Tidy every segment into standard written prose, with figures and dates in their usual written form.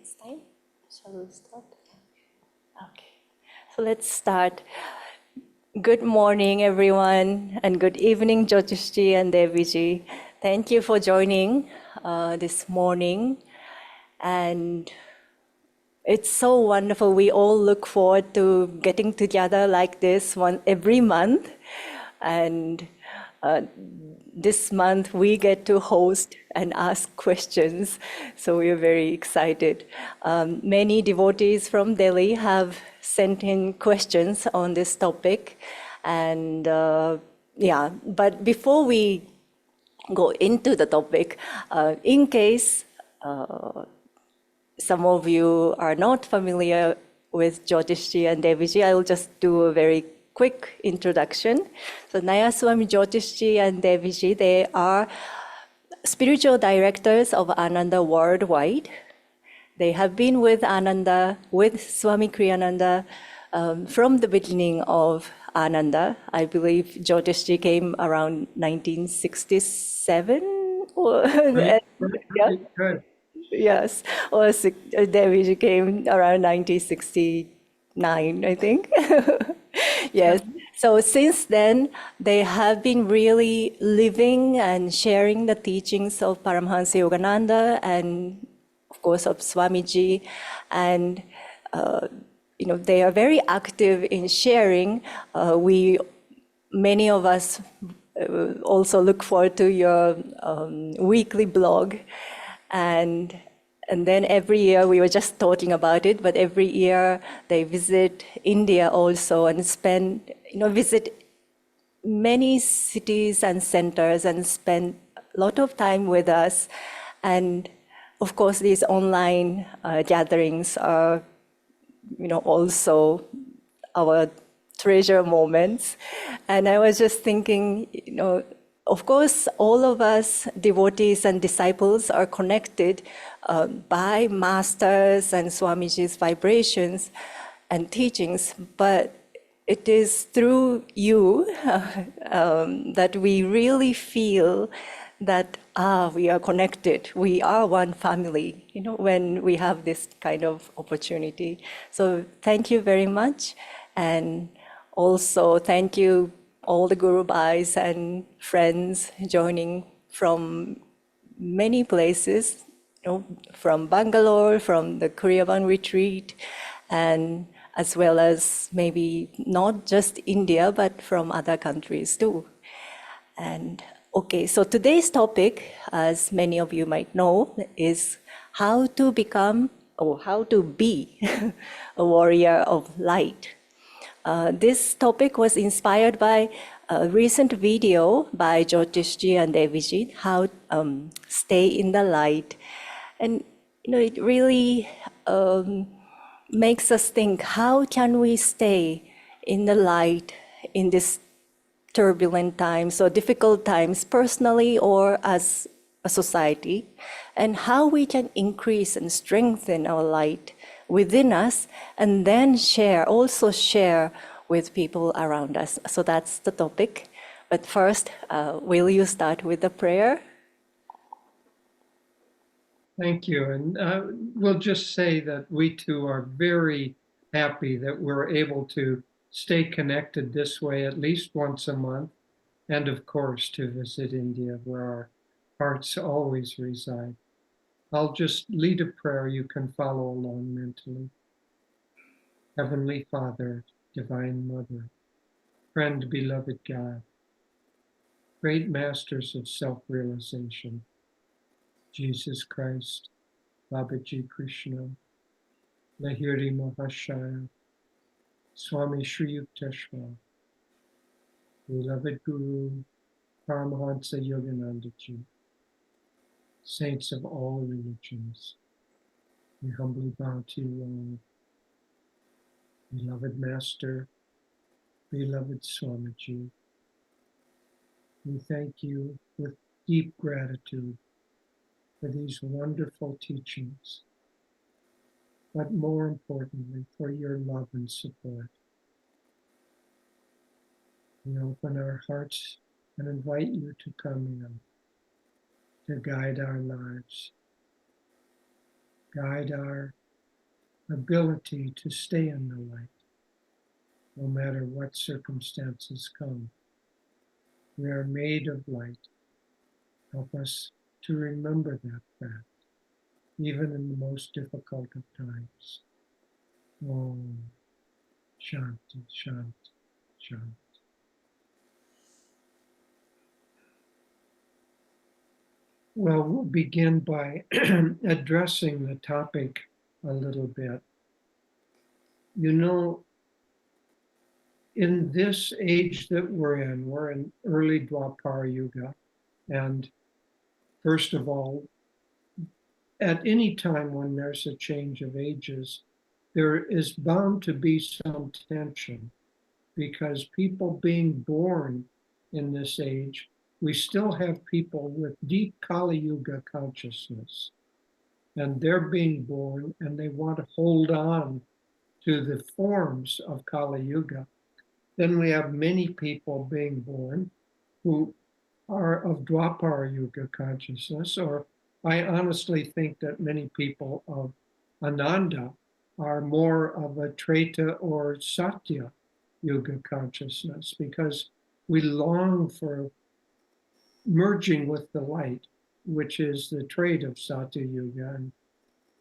It's time. Shall we start? Okay. So let's start. Good morning, everyone, and good evening, Jyotishji and Deviji. Thank you for joining this morning. And it's so wonderful. We all look forward to getting together like this every month. And this month we get to host and ask questions, so we're very excited. Many devotees from Delhi have sent in questions on this topic, and but before we go into the topic, in case some of you are not familiar with Jyotishji and Deviji, I will just do a very quick introduction. So Nayaswamis Jyotish and Devi, they are spiritual directors of Ananda worldwide. They have been with Ananda, with Swami Kriyananda from the beginning of Ananda. I believe Jyotishji came around 1967. Yeah. Good. Yes, or Devi came around 1969, I think. Yes. So since then, they have been really living and sharing the teachings of Paramhansa Yogananda and, of course, of Swamiji. And, they are very active in sharing. Many of us also look forward to your weekly blog. And then every year, we were just talking about it, but every year they visit India also and visit many cities and centers and spend a lot of time with us. And of course, these online gatherings are, also our treasure moments. And I was just thinking, of course, all of us devotees and disciples are connected by masters and Swamiji's vibrations and teachings, but it is through you that we really feel that we are connected, we are one family, when we have this kind of opportunity. So thank you very much. And also thank you all the Guru Bhais and friends joining from many places, from Bangalore, from the Koreavan retreat, and as well as maybe not just India, but from other countries too. And okay, so today's topic, as many of you might know, is how to become or how to be a warrior of light. This topic was inspired by a recent video by Jyotishji and Deviji, how stay in the light. And it really makes us think, how can we stay in the light in this turbulent times or difficult times, personally or as a society, and how we can increase and strengthen our light within us, and then also share with people around us. So that's the topic. But first, will you start with the prayer? Thank you. And we'll just say that we too are very happy that we're able to stay connected this way at least once a month. And of course, to visit India, where our hearts always reside. I'll just lead a prayer. You can follow along mentally. Heavenly Father, Divine Mother, friend, beloved God, great masters of self-realization, Jesus Christ, Babaji Krishna, Lahiri Mahashaya, Swami Sri Yukteswar, beloved Guru, Paramahansa Yogananda Ji, saints of all religions, we humbly bow to you all. Beloved Master, beloved Swamiji, we thank you with deep gratitude for these wonderful teachings, but more importantly, for your love and support. We open our hearts and invite you to come in, to guide our lives, guide our ability to stay in the light, no matter what circumstances come. We are made of light. Help us to remember that fact, even in the most difficult of times. Om Shanti, Shanti, Shanti. Well, we'll begin by addressing the topic a little bit. You know, in this age that we're in early Dwapara Yuga. And first of all, at any time when there's a change of ages, there is bound to be some tension because people being born in this age, we still have people with deep Kali Yuga consciousness. And they're being born and they want to hold on to the forms of Kali Yuga. Then we have many people being born who are of Dwapara Yuga consciousness, or I honestly think that many people of Ananda are more of a Treta or Satya Yuga consciousness because we long for merging with the light, which is the trait of Satya Yuga, and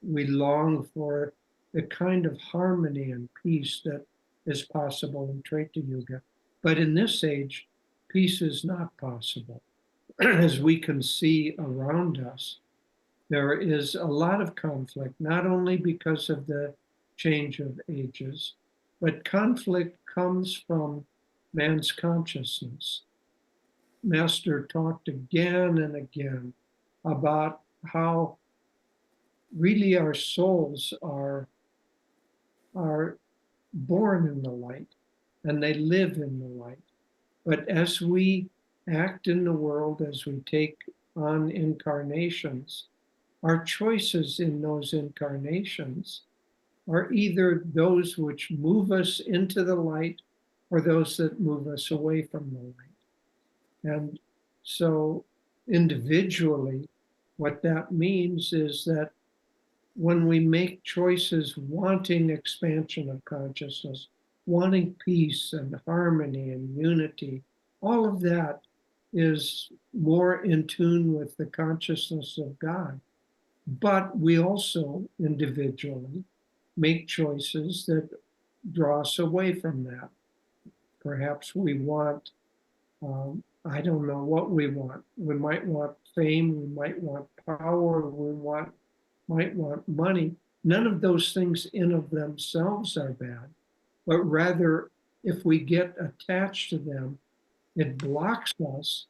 we long for the kind of harmony and peace that is possible in Treta Yuga. But in this age, peace is not possible. As we can see around us, there is a lot of conflict, not only because of the change of ages, but conflict comes from man's consciousness. Master talked again and again about how really our souls are born in the light and they live in the light. But as we act in the world, as we take on incarnations, our choices in those incarnations are either those which move us into the light or those that move us away from the light. And so individually, what that means is that when we make choices wanting expansion of consciousness, wanting peace and harmony and unity, all of that is more in tune with the consciousness of God. But we also individually make choices that draw us away from that. Perhaps we want, I don't know what we want. We might want fame, we might want power, might want money. None of those things in of themselves are bad, but rather if we get attached to them, it blocks us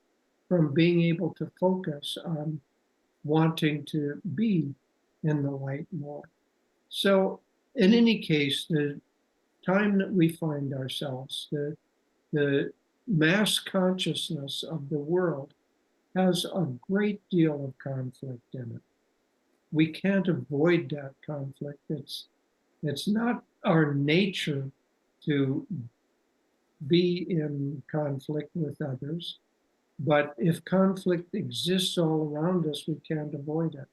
from being able to focus on wanting to be in the light more. So in any case, the time that we find ourselves, the mass consciousness of the world has a great deal of conflict in it. We can't avoid that conflict. It's not our nature to be in conflict with others, but if conflict exists all around us, we can't avoid it.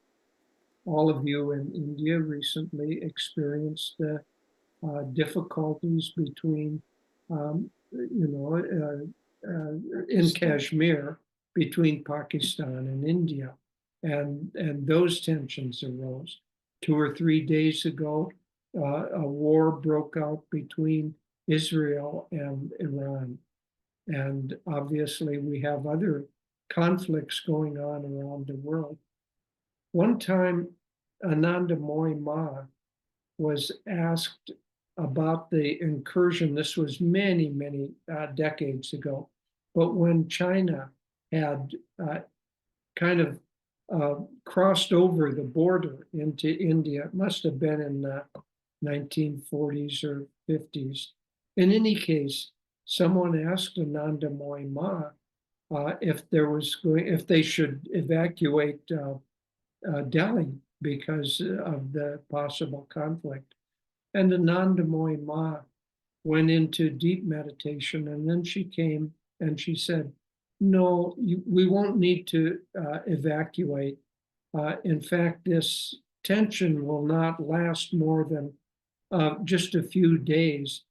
All of you in India recently experienced the difficulties between, in Kashmir, between Pakistan and India. And those tensions arose. 2 or 3 days ago, a war broke out between Israel and Iran. And obviously, we have other conflicts going on around the world. One time, Ananda Ma was asked about the incursion. This was many, many decades ago. But when China had kind of crossed over the border into India, it must have been in the 1940s or 50s. In any case, someone asked Ananda Ma if they should evacuate Delhi because of the possible conflict. And Ananda Ma went into deep meditation, and then she came and she said, no, we won't need to evacuate. In fact, this tension will not last more than just a few days.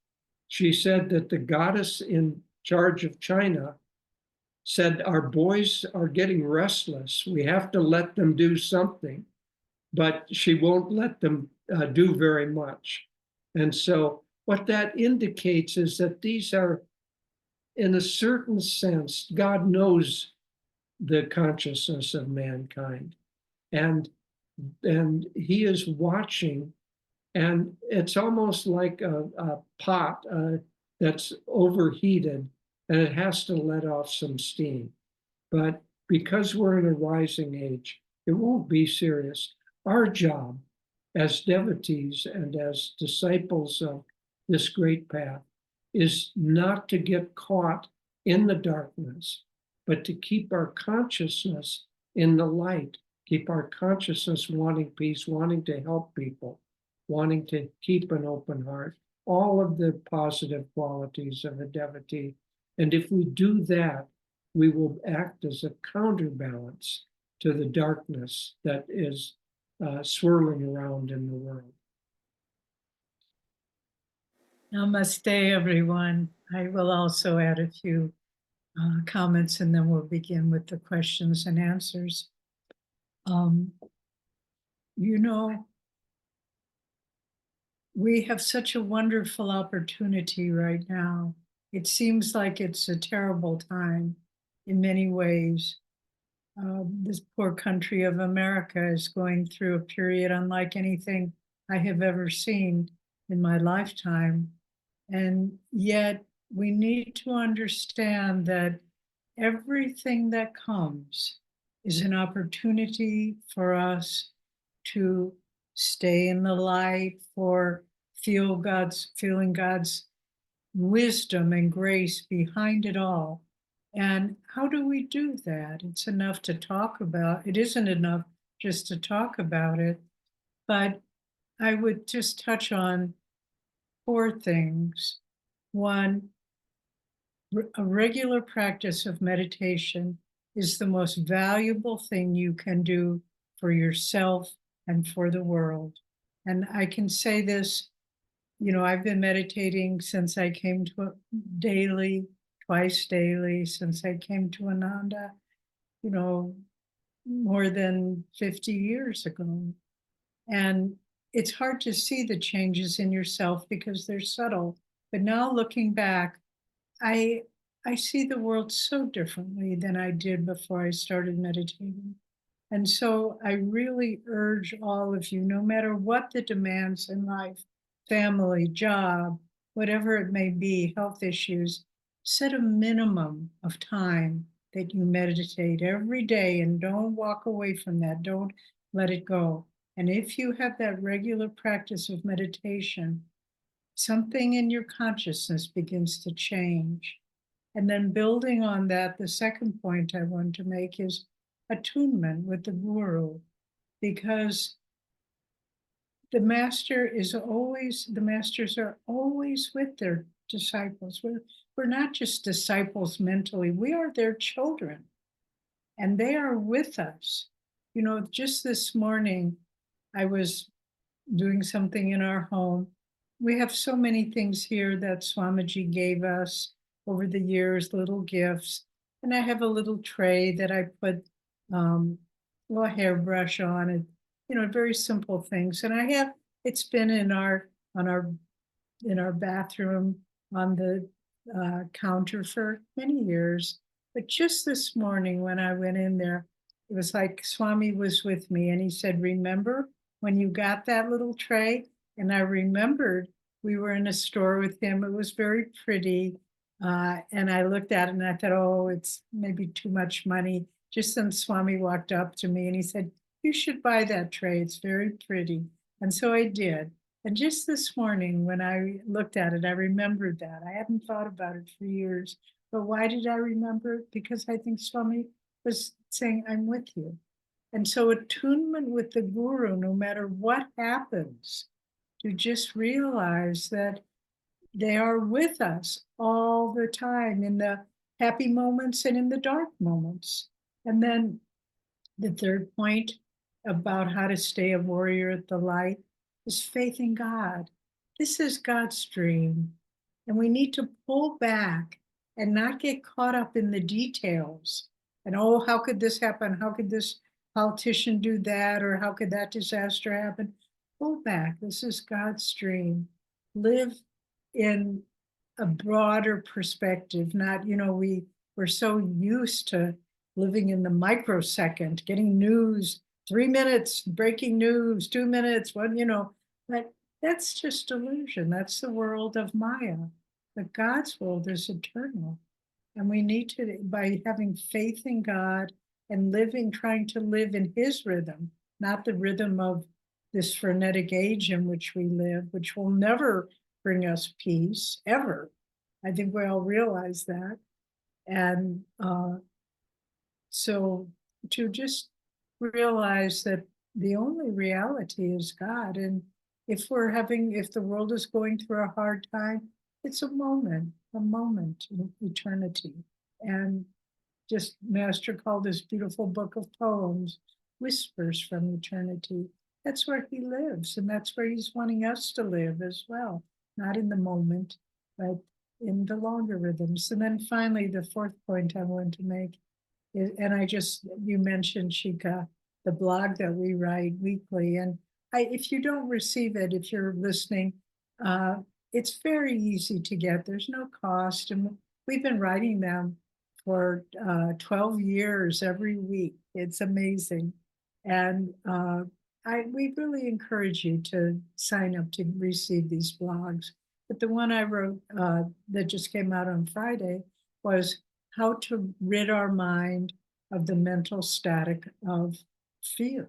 She said that the goddess in charge of China said, our boys are getting restless. We have to let them do something, but she won't let them do very much. And so what that indicates is that these are, in a certain sense, God knows the consciousness of mankind. And he is watching, and it's almost like a pot that's overheated and it has to let off some steam. But because we're in a rising age, it won't be serious. Our job as devotees and as disciples of this great path is not to get caught in the darkness, but to keep our consciousness in the light, keep our consciousness wanting peace, wanting to help people, wanting to keep an open heart, all of the positive qualities of a devotee. And if we do that, we will act as a counterbalance to the darkness that is swirling around in the world. Namaste, everyone. I will also add a few comments and then we'll begin with the questions and answers. You know, we have such a wonderful opportunity right now. It seems like it's a terrible time in many ways. This poor country of America is going through a period unlike anything I have ever seen in my lifetime. And yet we need to understand that everything that comes is an opportunity for us to stay in the light, for feeling God's wisdom and grace behind it all. And how do we do that? It's enough to talk about. It isn't enough just to talk about it, but I would just touch on 4 things. 1, a regular practice of meditation is the most valuable thing you can do for yourself and for the world. And I can say this, you know, I've been meditating since I came to daily, twice daily, since I came to Ananda, you know, more than 50 years ago. And it's hard to see the changes in yourself because they're subtle. But now looking back, I see the world so differently than I did before I started meditating. And so I really urge all of you, no matter what the demands in life, family, job, whatever it may be, health issues, set a minimum of time that you meditate every day and don't walk away from that. Don't let it go. And if you have that regular practice of meditation, something in your consciousness begins to change. And then building on that, the second point I want to make is attunement with the guru, because the masters are always with their disciples. We're not just disciples mentally, we are their children, and they are with us. You know, just this morning, I was doing something in our home. We have so many things here that Swamiji gave us over the years, little gifts. And I have a little tray that I put a hairbrush on it, you know, very simple things. And it's been in our bathroom on the counter for many years. But just this morning when I went in there, it was like Swami was with me and he said, remember when you got that little tray? And I remembered we were in a store with him. It was very pretty. And I looked at it and I thought, oh, it's maybe too much money. Just then Swami walked up to me and he said, you should buy that tray. It's very pretty. And so I did. And just this morning, when I looked at it, I remembered that. I hadn't thought about it for years. But why did I remember it? Because I think Swami was saying, I'm with you. And so attunement with the guru, no matter what happens, to just realize that they are with us all the time in the happy moments and in the dark moments. And then the third point about how to stay a warrior at the light is faith in God. This is God's dream. And we need to pull back and not get caught up in the details. And oh, how could this happen? How could this politician do that? Or how could that disaster happen? Pull back. This is God's dream. Live in a broader perspective, not, we're so used to living in the microsecond, getting news, 3 minutes, breaking news, 2 minutes, but that's just illusion. That's the world of Maya. But God's world is eternal. And we need to, by having faith in God and trying to live in his rhythm, not the rhythm of this frenetic age in which we live, which will never bring us peace, ever. I think we all realize that. And so to just realize that the only reality is God. And if the world is going through a hard time, it's a moment in eternity. And just Master called this beautiful book of poems, Whispers from Eternity. That's where he lives, and that's where he's wanting us to live as well, not in the moment, but in the longer rhythms. And then finally, the fourth point I want to make is, and you mentioned, Shika, the blog that we write weekly. And if you don't receive it, if you're listening, it's very easy to get. There's no cost. And we've been writing them for 12 years every week. It's amazing. And we really encourage you to sign up to receive these blogs. But the one I wrote that just came out on Friday was how to rid our mind of the mental static of fear.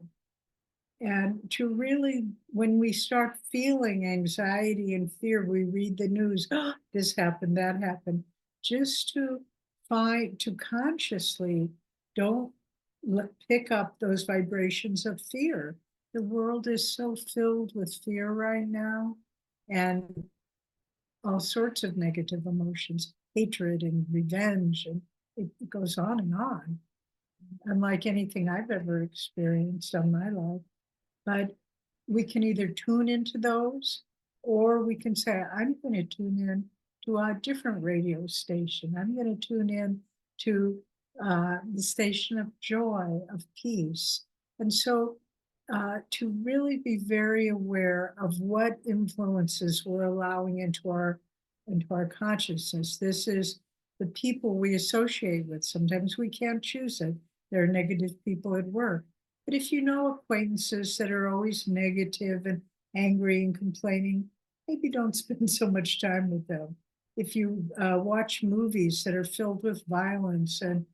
And to really, when we start feeling anxiety and fear, we read the news, oh, this happened, that happened, just to consciously don't pick up those vibrations of fear. The world is so filled with fear right now, and all sorts of negative emotions, hatred and revenge, and it goes on and on, unlike anything I've ever experienced in my life. But we can either tune into those, or we can say, I'm going to tune in to a different radio station. I'm going to tune in to the station of joy, of peace. And so to really be very aware of what influences we're allowing into our consciousness. This is the people we associate with. Sometimes we can't choose it. There are negative people at work. But if you know acquaintances that are always negative and angry and complaining, maybe don't spend so much time with them. If you watch movies that are filled with violence and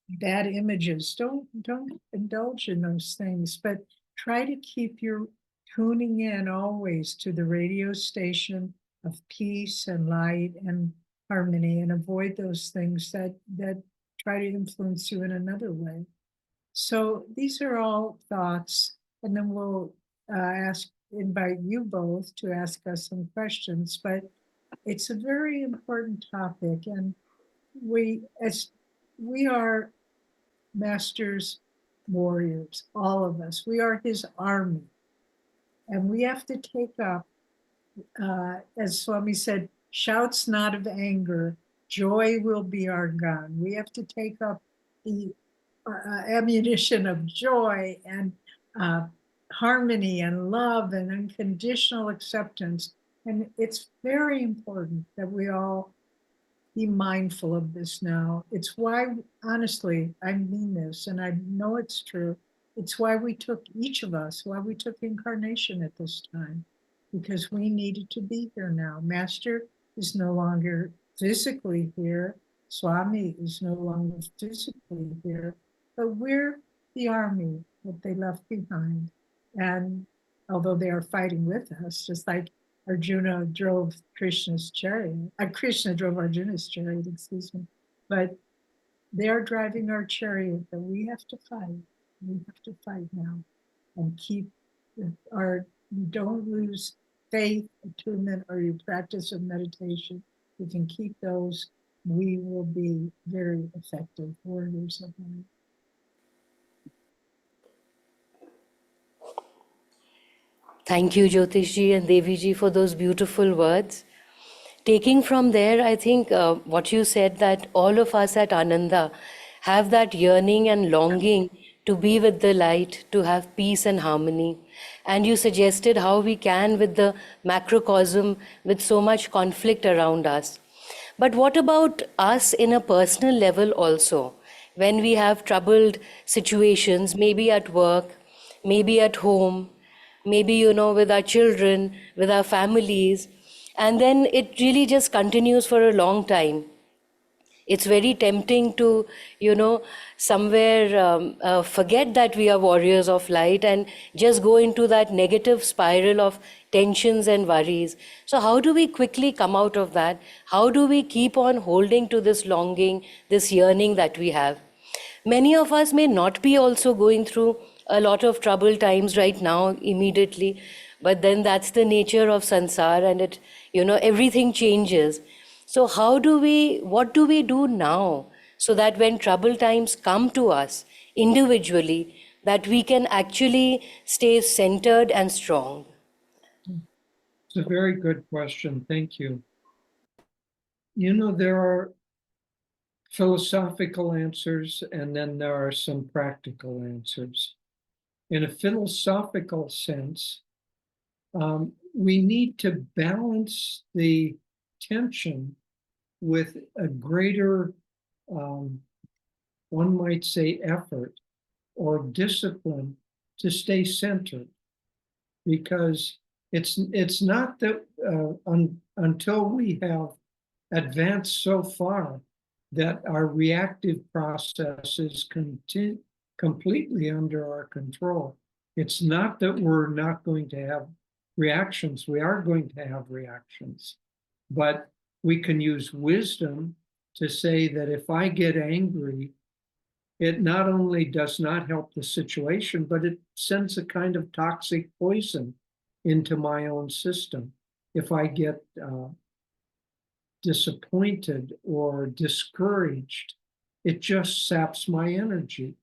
bad images, don't indulge in those things, but try to keep your tuning in always to the radio station of peace and light and harmony, and avoid those things that try to influence you in another way. So these are all thoughts, and then we'll invite you both to ask us some questions. But it's a very important topic, and we are Master's warriors, all of us. We are his army, and we have to take up, as Swami said, shouts not of anger, joy will be our gun. We have to take up the ammunition of joy and harmony and love and unconditional acceptance. And it's very important that we all be mindful of this now. It's why, honestly, I mean this, and I know it's true. It's why we took, each of us, why we took incarnation at this time, because we needed to be here now. Master is no longer physically here. Swami is no longer physically here, but we're the army that they left behind. And although they are fighting with us, just like Arjuna drove Krishna's chariot, Krishna drove Arjuna's chariot, excuse me, but they are driving our chariot, but we have to fight. We have to fight now and keep don't lose faith, attunement, or your practice of meditation. We can keep those. We will be very effective warriors of light. Thank you, Jyotishji and Deviji, for those beautiful words. Taking from there, I think what you said, that all of us at Ananda have that yearning and longing to be with the light, to have peace and harmony. And you suggested how we can with the macrocosm, with so much conflict around us. But what about us in a personal level also? When we have troubled situations, maybe at work, maybe at home, maybe, with our children, with our families, and then it really just continues for a long time. It's very tempting to, somewhere forget that we are warriors of light and just go into that negative spiral of tensions and worries. So, how do we quickly come out of that? How do we keep on holding to this longing, this yearning that we have? Many of us may not be also going through a lot of troubled times right now immediately, but then that's the nature of sansar, and everything changes. So what do we do now so that when troubled times come to us individually, that we can actually stay centered and strong? It's a very good question. Thank you. There are philosophical answers, and then there are some practical answers. In a philosophical sense, we need to balance the tension with a greater, one might say, effort or discipline to stay centered. Because it's not that until we have advanced so far that our reactive process is completely under our control. It's not that we're not going to have reactions. We are going to have reactions. But we can use wisdom to say that if I get angry, it not only does not help the situation, but it sends a kind of toxic poison into my own system. If I get disappointed or discouraged, it just saps my energy.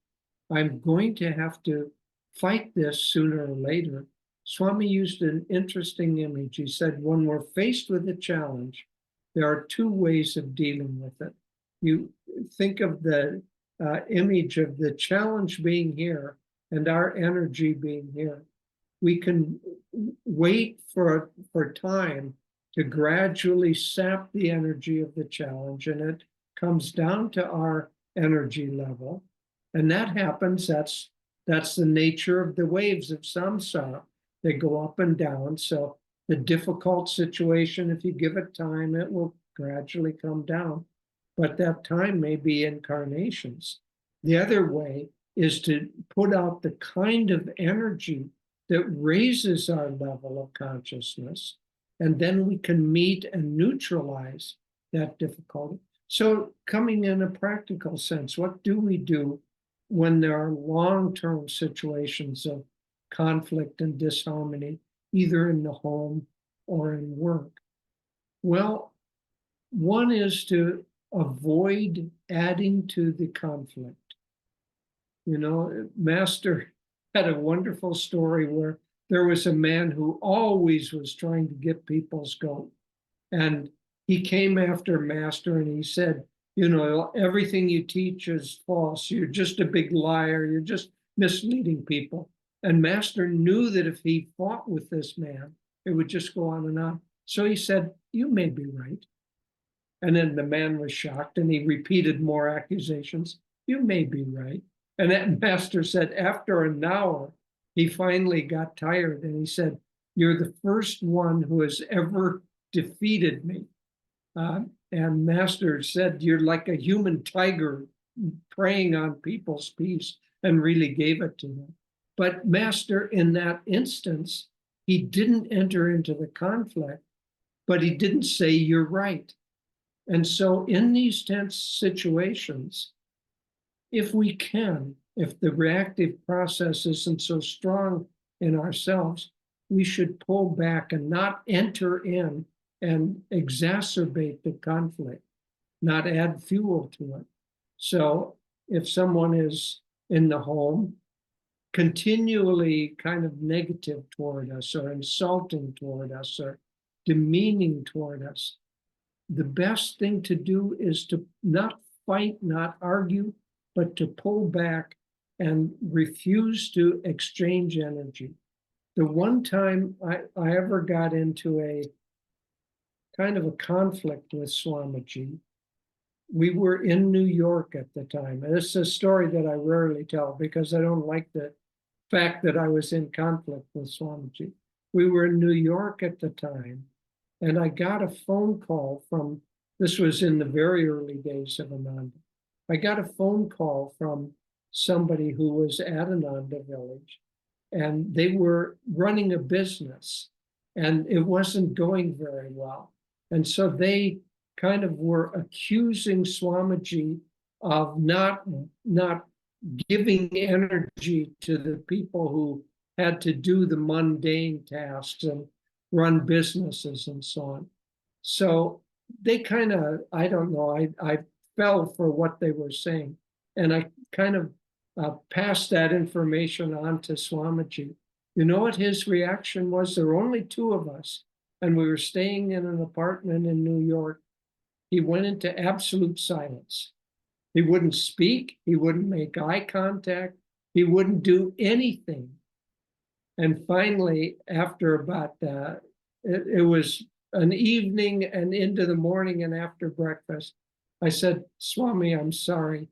I'm going to have to fight this sooner or later. Swami used an interesting image. He said, when we're faced with a challenge, there are two ways of dealing with it. You think of the image of the challenge being here and our energy being here. We can wait for time to gradually sap the energy of the challenge, and it comes down to our energy level. And that happens, that's the nature of the waves of samsara. They go up and down. So the difficult situation, if you give it time, it will gradually come down. But that time may be incarnations. The other way is to put out the kind of energy that raises our level of consciousness, and then we can meet and neutralize that difficulty. So coming in a practical sense, what do we do when there are long-term situations of conflict and disharmony, either in the home or in work? Well, one is to avoid adding to the conflict. Master had a wonderful story where there was a man who always was trying to get people's goat. And he came after Master and he said, everything you teach is false. You're just a big liar. You're just misleading people. And Master knew that if he fought with this man, it would just go on and on. So he said, you may be right. And then the man was shocked and he repeated more accusations. You may be right. And that Master said, after an hour, he finally got tired and he said, you're the first one who has ever defeated me. And Master said, you're like a human tiger preying on people's peace, and really gave it to them. But Master, in that instance, he didn't enter into the conflict, but he didn't say you're right. And so in these tense situations, if the reactive process isn't so strong in ourselves, we should pull back and not enter in and exacerbate the conflict, not add fuel to it. So if someone is in the home continually kind of negative toward us or insulting toward us or demeaning toward us, the best thing to do is to not fight, not argue, but to pull back and refuse to exchange energy. The one time I ever got into a kind of a conflict with Swamiji, we were in New York at the time. And this is a story that I rarely tell because I don't like the fact that I was in conflict with Swamiji. We were in New York at the time, and I got a phone call from, this was in the very early days of Ananda. I got a phone call from somebody who was at Ananda Village, and they were running a business, and it wasn't going very well. And so they kind of were accusing Swamiji of not giving energy to the people who had to do the mundane tasks and run businesses and so on. So they kind of, I don't know, I fell for what they were saying. And I kind of passed that information on to Swamiji. You know what his reaction was? There were only two of us, and we were staying in an apartment in New York. He went into absolute silence. He wouldn't speak. He wouldn't make eye contact. He wouldn't do anything. And finally, after about it was an evening and into the morning and after breakfast, I said, Swami, I'm sorry.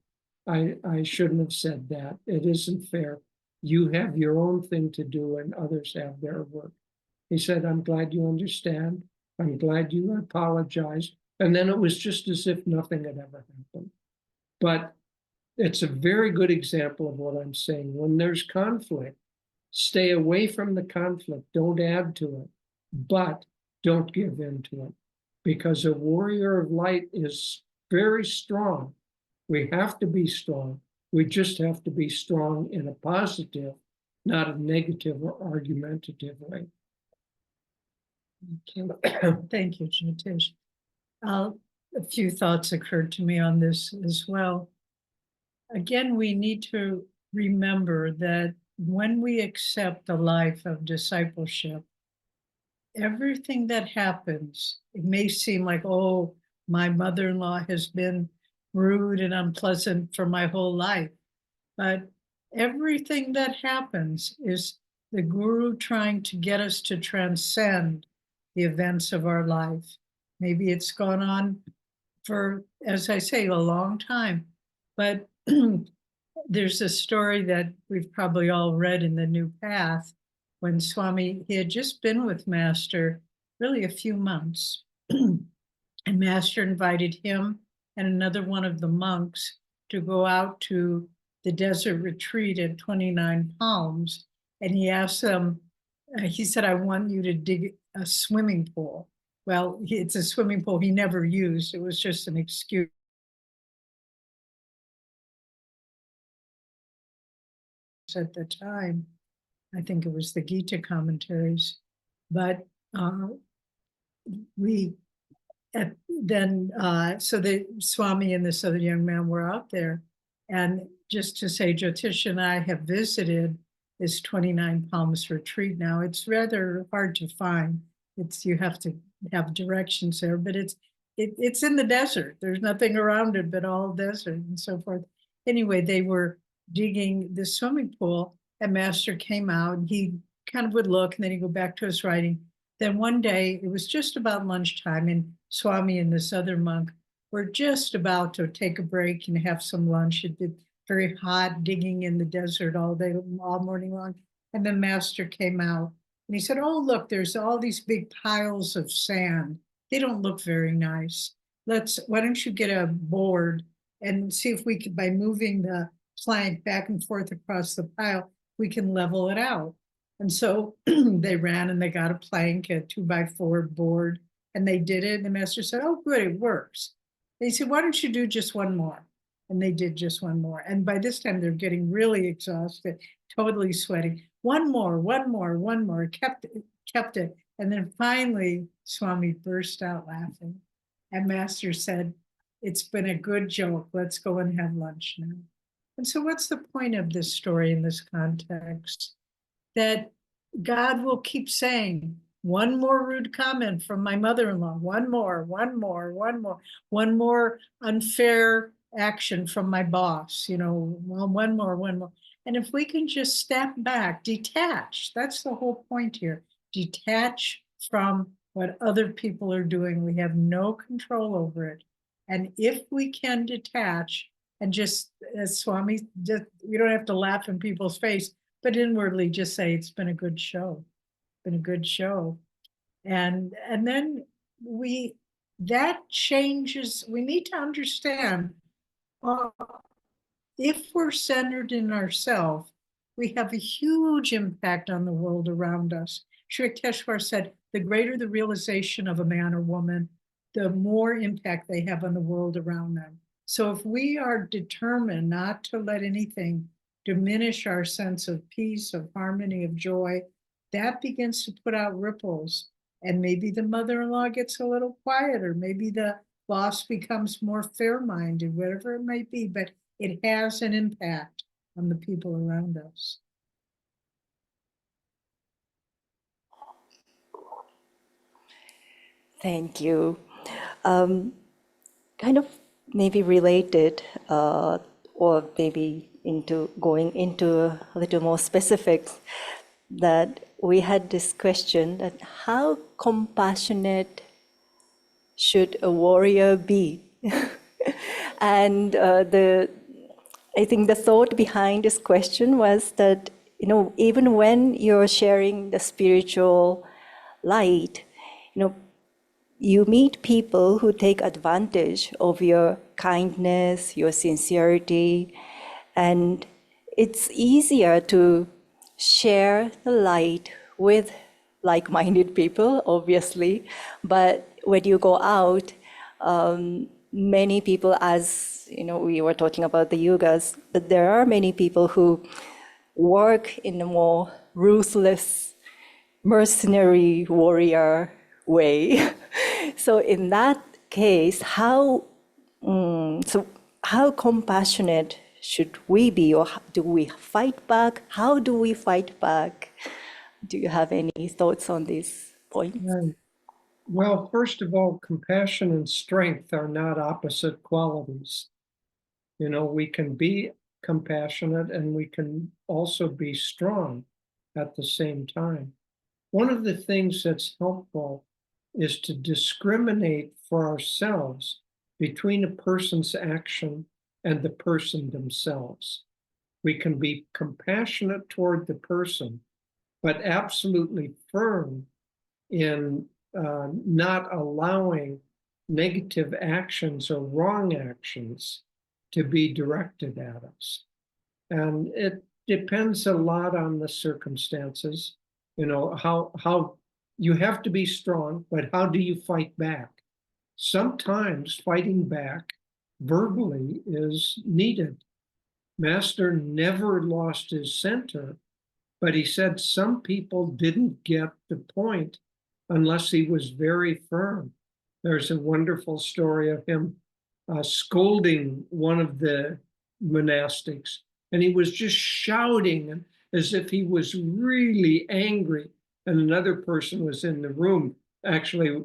I shouldn't have said that. It isn't fair. You have your own thing to do and others have their work. He said, I'm glad you understand. I'm glad you apologized. And then it was just as if nothing had ever happened. But it's a very good example of what I'm saying. When there's conflict, stay away from the conflict. Don't add to it, but don't give in to it. Because a warrior of light is very strong. We have to be strong. We just have to be strong in a positive, not a negative or argumentative way. Thank you, Jyotish. A few thoughts occurred to me on this as well. Again, we need to remember that when we accept the life of discipleship, everything that happens, it may seem like, oh, my mother-in-law has been rude and unpleasant for my whole life. But everything that happens is the Guru trying to get us to transcend the events of our life. Maybe it's gone on for, as I say, a long time. But there's a story that we've probably all read in the New Path when Swami, he had just been with Master really a few months. And Master invited him and another one of the monks to go out to the desert retreat at 29 Palms. And he asked them, he said, I want you to dig a swimming pool. Well, it's a swimming pool he never used. It was just an excuse. At the time, I think it was the Gita commentaries, but so the Swami and this other young man were out there. And just to say, Jyotish and I have visited this 29 Palms retreat now. It's rather hard to find. You have to have directions there, but it's in the desert. There's nothing around it but all desert and so forth. Anyway, they were digging the swimming pool, and Master came out, and he kind of would look, and then he'd go back to his writing. Then one day, it was just about lunchtime, and Swami and this other monk were just about to take a break and have some lunch. It'd been very hot, digging in the desert all morning long. And then Master came out, and he said, oh, look, there's all these big piles of sand. They don't look very nice. Why don't you get a board and see if we could, by moving the plank back and forth across the pile, we can level it out. And so they ran and they got a plank, a 2x4 board, and they did it. And the Master said, oh, good, it works. They said, why don't you do just one more? And they did just one more. And by this time, they're getting really exhausted, totally sweating. One more, kept it. And then finally, Swami burst out laughing. And Master said, it's been a good joke. Let's go and have lunch now. And so what's the point of this story in this context? That God will keep saying, one more rude comment from my mother-in-law, one more, one more unfair action from my boss, well, one more. And if we can just step back, detach, that's the whole point here, detach from what other people are doing. We have no control over it. And if we can detach and just, as Swami, just, we don't have to laugh in people's face, but inwardly just say, it's been a good show, been a good show. And then that changes, we need to understand, if we're centered in ourselves, we have a huge impact on the world around us. Sri Yukteswar said, the greater the realization of a man or woman, the more impact they have on the world around them. So if we are determined not to let anything diminish our sense of peace, of harmony, of joy, that begins to put out ripples. And maybe the mother-in-law gets a little quieter. Maybe the boss becomes more fair-minded, whatever it might be, but it has an impact on the people around us. Thank you. Kind of maybe related, or maybe going into a little more specifics, that we had this question that how compassionate should a warrior be? And I think the thought behind this question was that, even when you're sharing the spiritual light, you meet people who take advantage of your kindness, your sincerity, and it's easier to share the light with like-minded people, obviously, but when you go out, many people, as we were talking about the yugas, but there are many people who work in a more ruthless, mercenary warrior way. So in that case, how compassionate should we be, or do we fight back? How do we fight back? Do you have any thoughts on this point? Right. Well, first of all, compassion and strength are not opposite qualities. We can be compassionate and we can also be strong at the same time. One of the things that's helpful is to discriminate for ourselves between a person's action and the person themselves. We can be compassionate toward the person, but absolutely firm in not allowing negative actions or wrong actions to be directed at us. And it depends a lot on the circumstances, how you have to be strong, but how do you fight back? Sometimes fighting back verbally is needed. Master never lost his center, but he said some people didn't get the point unless he was very firm. There's a wonderful story of him scolding one of the monastics, and he was just shouting as if he was really angry. And another person was in the room, actually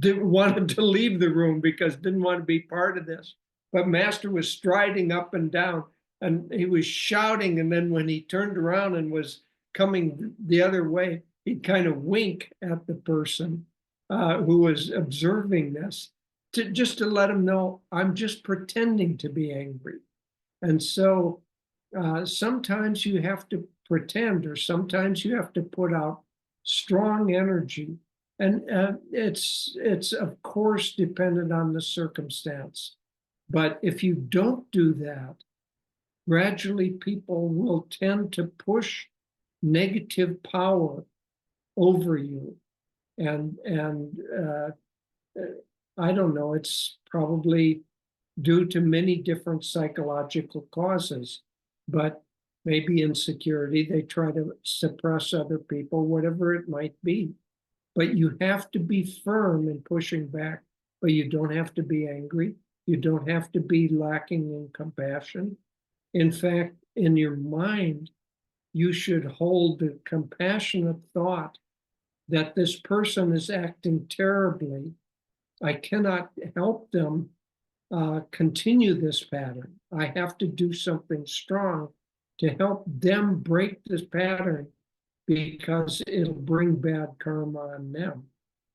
wanted to leave the room because didn't want to be part of this. But Master was striding up and down, and he was shouting, and then when he turned around and was coming the other way, he'd kind of wink at the person who was observing this, just to let him know, I'm just pretending to be angry. And so sometimes you have to pretend, or sometimes you have to put out strong energy. And it's of course dependent on the circumstance. But if you don't do that, gradually people will tend to push negative power over you. And I don't know, it's probably due to many different psychological causes, but maybe insecurity, they try to suppress other people, whatever it might be. But you have to be firm in pushing back, but you don't have to be angry. You don't have to be lacking in compassion. In fact, in your mind, you should hold the compassionate thought that this person is acting terribly. I cannot help them continue this pattern. I have to do something strong to help them break this pattern because it'll bring bad karma on them.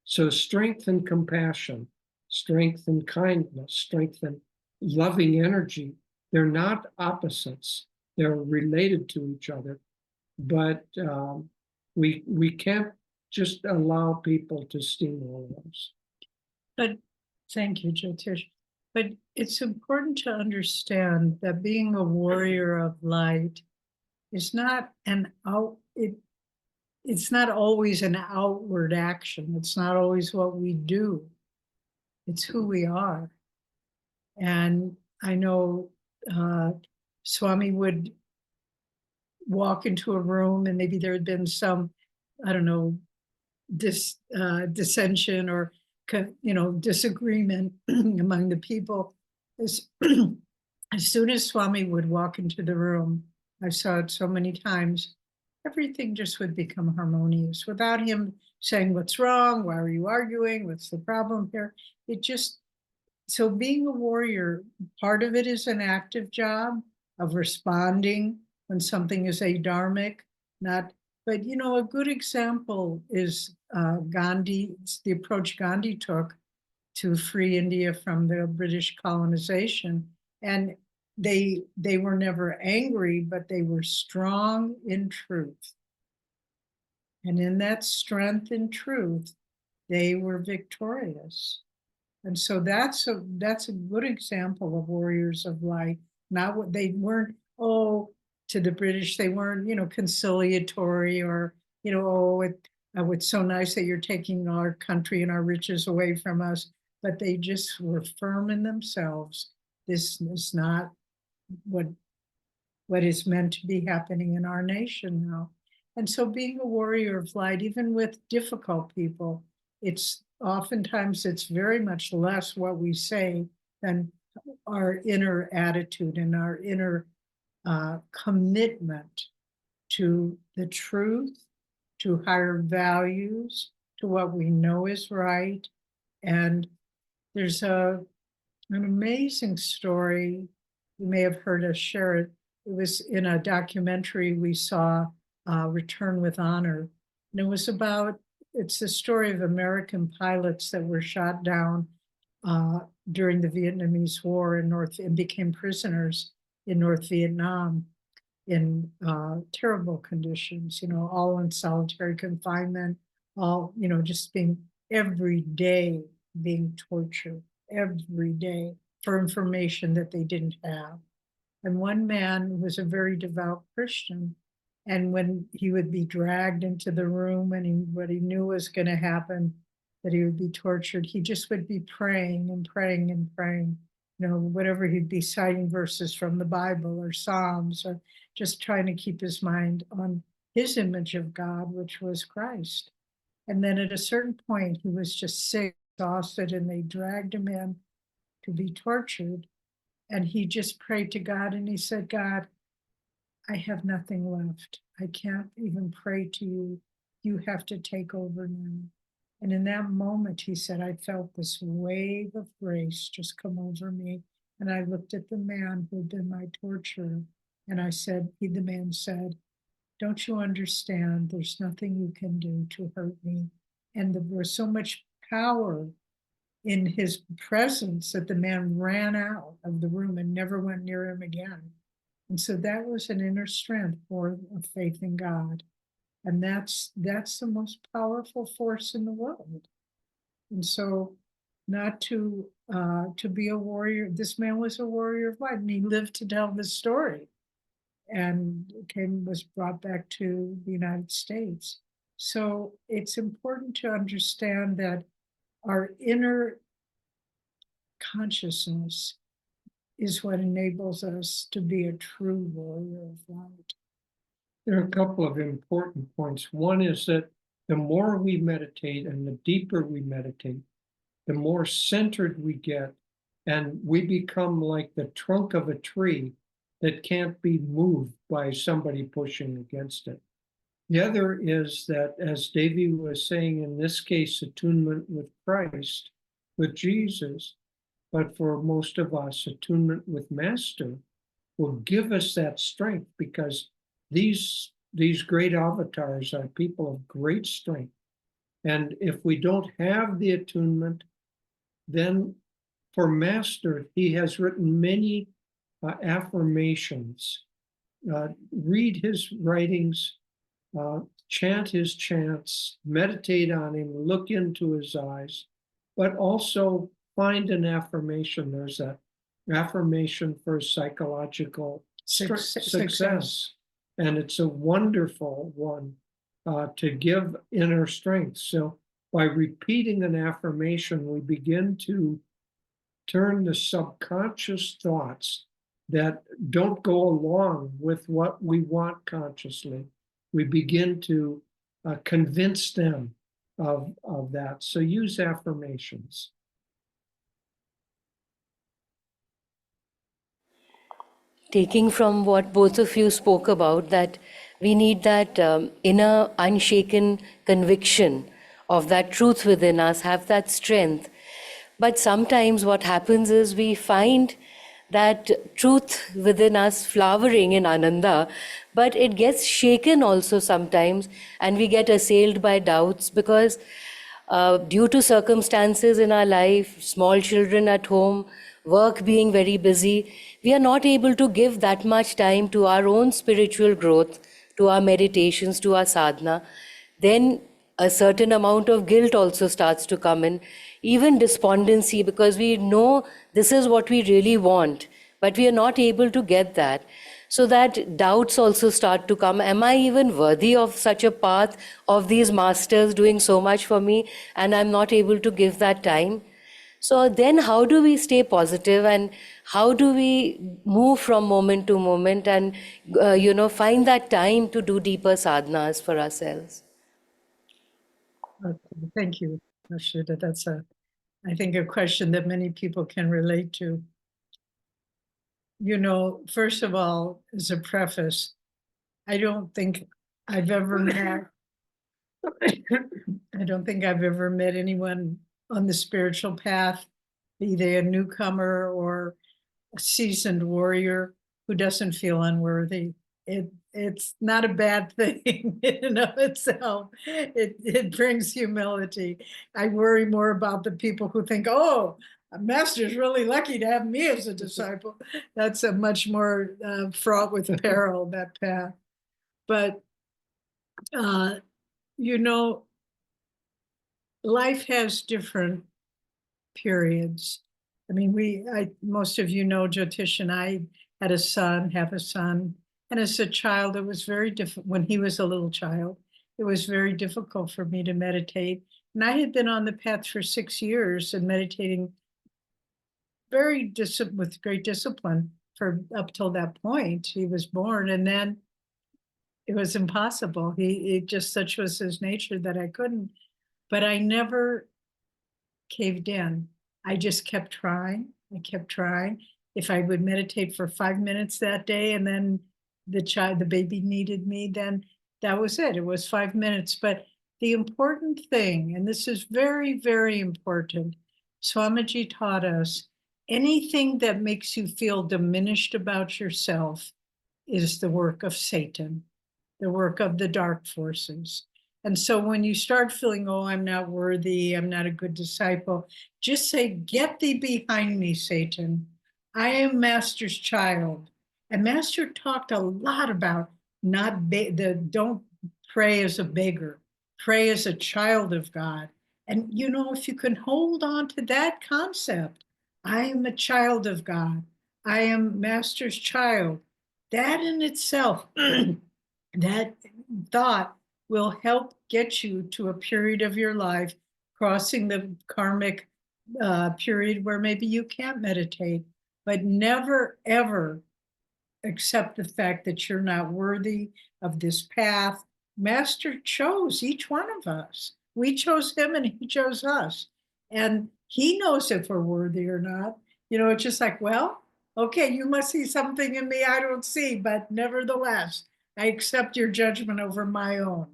So strength and compassion, strength and kindness, strength and loving energy, they're not opposites. They're related to each other, but we can't just allow people to steamroll us. But thank you, Jyotish. But it's important to understand that being a warrior of light is not it's not always an outward action. It's not always what we do. It's who we are. And I know Swami would walk into a room and maybe there had been some, I don't know, dissension or disagreement among the people. As soon as Swami would walk into the room, I saw it so many times, everything just would become harmonious without him saying, what's wrong? Why are you arguing? What's the problem here? It just, so being a warrior, part of it is an active job of responding when something is adharmic, not, but a good example is Gandhi, the approach Gandhi took to free India from the British colonization. And they were never angry, but they were strong in truth. And in that strength in truth, they were victorious. And so that's a good example of warriors of light. Not what they weren't, to the British, they weren't, conciliatory or, it's so nice that you're taking our country and our riches away from us. But they just were firm in themselves. This is not what is meant to be happening in our nation now. And so being a warrior of light, even with difficult people, it's very much less what we say than our inner attitude and our inner commitment to the truth, to higher values, to what we know is right. And there's an amazing story. You may have heard us share it. It was in a documentary we saw, Return with Honor. And it's the story of American pilots that were shot down during the Vietnamese War and became prisoners in North Vietnam in terrible conditions, all in solitary confinement, all, just being every day being tortured, every day for information that they didn't have. And one man was a very devout Christian. And when he would be dragged into the room and what he knew was going to happen, that he would be tortured, he just would be praying and praying and praying, whatever he'd be citing verses from the Bible or Psalms, or just trying to keep his mind on his image of God, which was Christ. And then at a certain point, he was just sick, exhausted, and they dragged him in to be tortured. And he just prayed to God and he said, God, I have nothing left. I can't even pray to you. You have to take over now. And in that moment, he said, I felt this wave of grace just come over me. And I looked at the man who had been my torturer. And the man said, don't you understand? There's nothing you can do to hurt me. And there was so much power in his presence that the man ran out of the room and never went near him again. And so that was an inner strength for a faith in God. And that's the most powerful force in the world. And so not to be a warrior, this man was a warrior of light, and he lived to tell the story and was brought back to the United States. So it's important to understand that our inner consciousness is what enables us to be a true warrior of light. There are a couple of important points. One is that the more we meditate and the deeper we meditate, the more centered we get, and we become like the trunk of a tree that can't be moved by somebody pushing against it. The other is that, as Devi was saying, in this case, attunement with Christ, with Jesus, but for most of us, attunement with Master will give us that strength, because these great avatars are people of great strength. And if we don't have the attunement, then for Master, he has written many affirmations. Read his writings, chant his chants, meditate on him, look into his eyes, but also find an affirmation. There's an affirmation for psychological success. And it's a wonderful one to give inner strength. So by repeating an affirmation, we begin to turn the subconscious thoughts that don't go along with what we want consciously. We begin to convince them of that. So use affirmations. Taking from what both of you spoke about, that we need that inner unshaken conviction of that truth within us, have that strength. But sometimes what happens is we find that truth within us flowering in Ananda, but it gets shaken also sometimes, and we get assailed by doubts because due to circumstances in our life, small children at home, work being very busy, we are not able to give that much time to our own spiritual growth, to our meditations, to our sadhana. Then a certain amount of guilt also starts to come in, even despondency, because we know this is what we really want, but we are not able to get that. So that doubts also start to come. Am I even worthy of such a path, of these masters doing so much for me, and I'm not able to give that time? So then how do we stay positive, and how do we move from moment to moment and find that time to do deeper sadhanas for ourselves? Thank you, Rashida. That's I think a question that many people can relate to. First of all, as a preface, I don't think I've ever met I don't think I've ever met anyone on the spiritual path, either a newcomer or a seasoned warrior, who doesn't feel unworthy. It's not a bad thing in and of itself. It brings humility. I worry more about the people who think, oh, a master's really lucky to have me as a disciple. That's a much more fraught with peril, that path. But, life has different periods. I mean, most of you know Jyotish and I have a son. And as a child, it was very difficult. When he was a little child, it was very difficult for me to meditate. And I had been on the path for 6 years and meditating with great discipline for up till that point. He was born, and then it was impossible. He just, such was his nature that I couldn't. But I never caved in. I just kept trying. I kept trying. If I would meditate for 5 minutes that day, and then the baby needed me, then that was it. It was 5 minutes. But the important thing, and this is very, very important, Swamiji taught us, anything that makes you feel diminished about yourself is the work of Satan, the work of the dark forces. And so when you start feeling, oh, I'm not worthy, I'm not a good disciple, just say, get thee behind me, Satan. I am Master's child. And Master talked a lot about don't pray as a beggar, pray as a child of God. And if you can hold on to that concept, I am a child of God, I am Master's child, that in itself, that thought will help get you to a period of your life, crossing the karmic period where maybe you can't meditate, but never, ever accept the fact that you're not worthy of this path. Master chose each one of us. We chose him and he chose us. And he knows if we're worthy or not. It's just like, well, Okay, you must see something in me I don't see, but nevertheless, I accept your judgment over my own.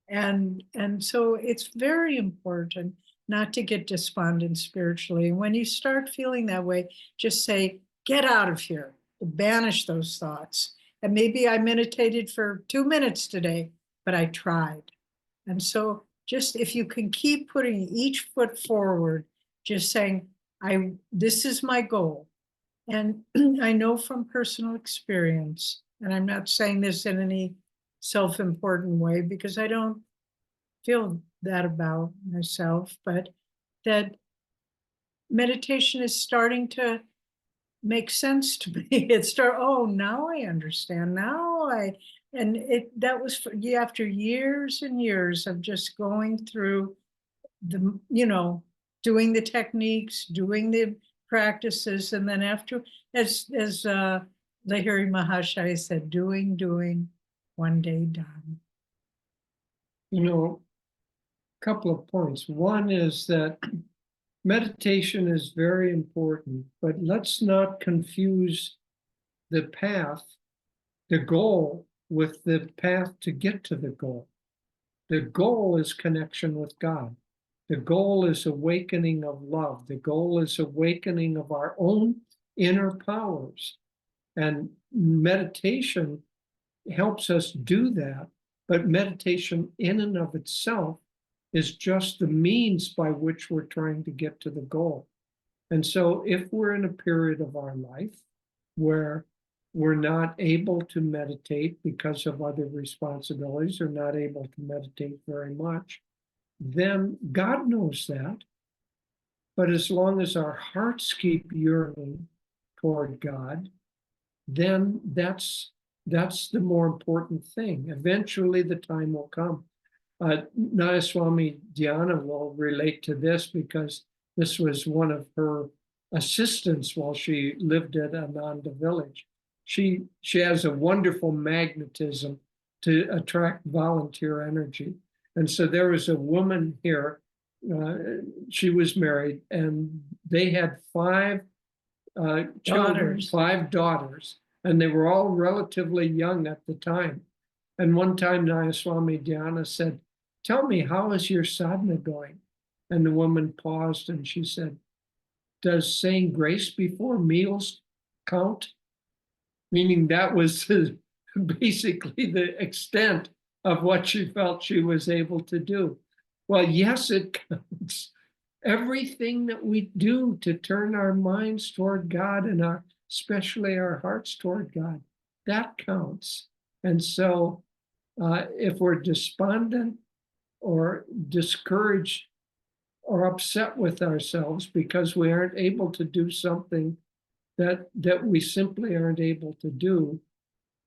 And so it's very important not to get despondent spiritually. When you start feeling that way, just say, get out of here, banish those thoughts. And maybe I meditated for 2 minutes today, but I tried. And so just if you can keep putting each foot forward, just saying, this is my goal. And I know from personal experience, and I'm not saying this in any self-important way because I don't feel that about myself, but that meditation is starting to make sense to me. Oh, now I understand. And that was after years and years of just going through doing the techniques, doing the practices, and then after, as Lahiri Mahashaya said, doing, one day done. You know, a couple of points. One is that meditation is very important, but let's not confuse the path, the goal, with the path to get to the goal. The goal is connection with God. The goal is awakening of love. The goal is awakening of our own inner powers. And meditation helps us do that. But meditation in and of itself is just the means by which we're trying to get to the goal. And so if we're in a period of our life where we're not able to meditate because of other responsibilities or not able to meditate very much, then God knows that. But as long as our hearts keep yearning toward God, then that's the more important thing. Eventually the time will come. Nayaswami Dhyana will relate to this because this was one of her assistants while she lived at Ananda Village. She has a wonderful magnetism to attract volunteer energy. And so there was a woman here, she was married, and they had 5 children, 5 daughters, and they were all relatively young at the time. And one time Nayaswami Dhyana said, "Tell me, how is your sadhana going?" And the woman paused and she said, "Does saying grace before meals count?" Meaning that was basically the extent of what she felt she was able to do. Well, yes, it counts. Everything that we do to turn our minds toward God and especially our hearts toward God, that counts. And so if we're despondent or discouraged or upset with ourselves because we aren't able to do something that we simply aren't able to do,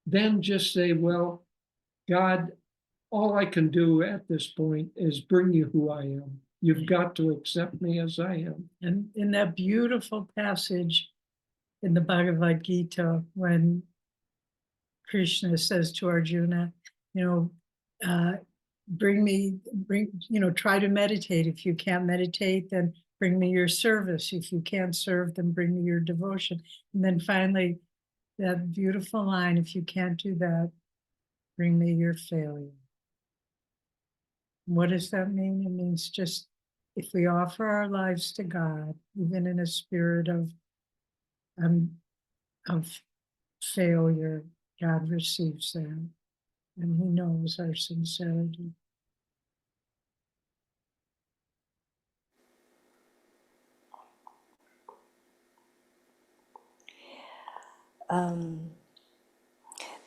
then just say, well, God, all I can do at this point is bring you who I am. You've got to accept me as I am. And in that beautiful passage in the Bhagavad Gita, when Krishna says to Arjuna, try to meditate. If you can't meditate, then bring me your service. If you can't serve, then bring me your devotion. And then finally, that beautiful line, if you can't do that, bring me your failure. What does that mean? It means just if we offer our lives to God, even in a spirit of failure, God receives them, and He knows our sincerity.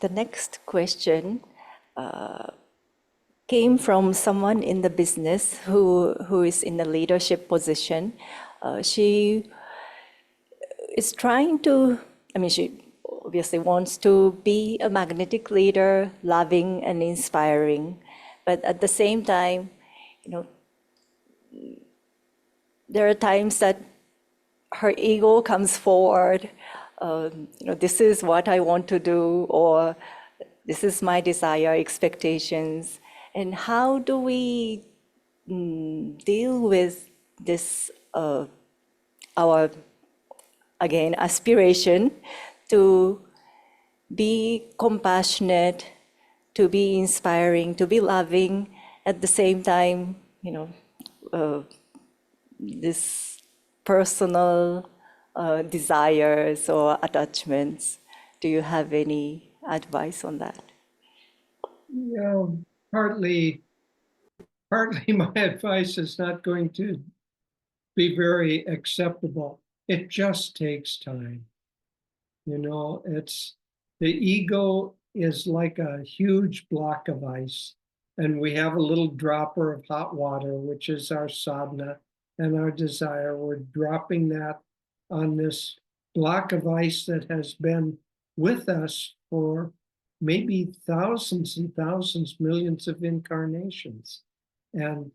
The next question came from someone in the business who is in a leadership position. She is trying to, she obviously wants to be a magnetic leader, loving and inspiring. But at the same time, there are times that her ego comes forward. This is what I want to do, or this is my desire, expectations. And how do we deal with this, our again, aspiration to be compassionate, to be inspiring, to be loving, at the same time, this personal desires or attachments. Do you have any advice on that? Partly my advice is not going to be very acceptable. It just takes time. It's the ego is like a huge block of ice, and we have a little dropper of hot water, which is our sadhana and our desire. We're dropping that on this block of ice that has been with us for maybe thousands and thousands, millions of incarnations. And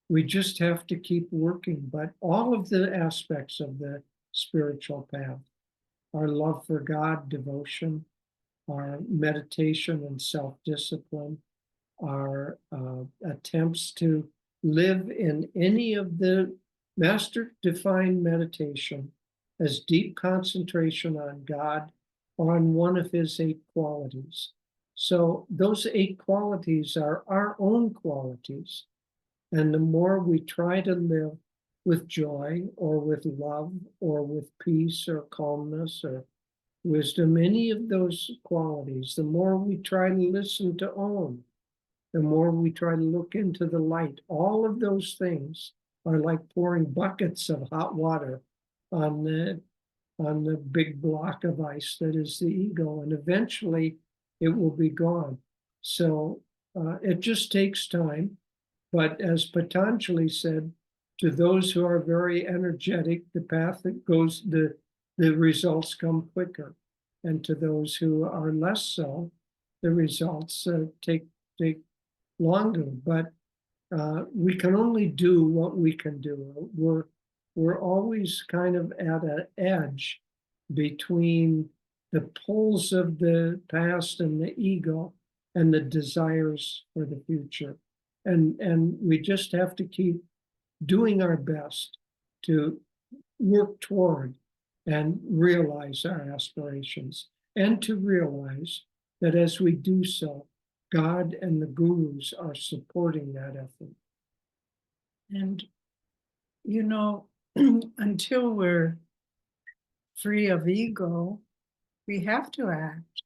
we just have to keep working. But all of the aspects of the spiritual path, our love for God, devotion, our meditation and self-discipline, our attempts to live in any of the master-defined meditation as deep concentration on God or on one of his 8 qualities. So those 8 qualities are our own qualities. And the more we try to live with joy or with love or with peace or calmness or wisdom, any of those qualities, the more we try to listen to Om, the more we try to look into the light. All of those things are like pouring buckets of hot water on the big block of ice that is the ego, and eventually it will be gone. So it just takes time. But as Patanjali said, to those who are very energetic, the path that goes, the results come quicker. And to those who are less so, the results take longer. But we can only do what we can do. We're always kind of at an edge between the pulls of the past and the ego and the desires for the future. And we just have to keep doing our best to work toward and realize our aspirations, and to realize that as we do so, God and the gurus are supporting that effort. And, until we're free of ego, we have to act.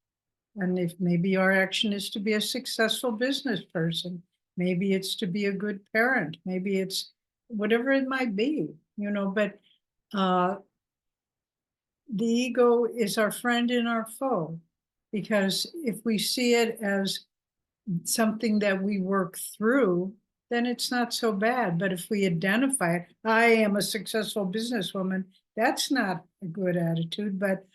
And if maybe our action is to be a successful business person, maybe it's to be a good parent, maybe it's whatever it might be, but the ego is our friend and our foe, because if we see it as something that we work through, then it's not so bad. But if we identify it, I am a successful businesswoman, that's not a good attitude, but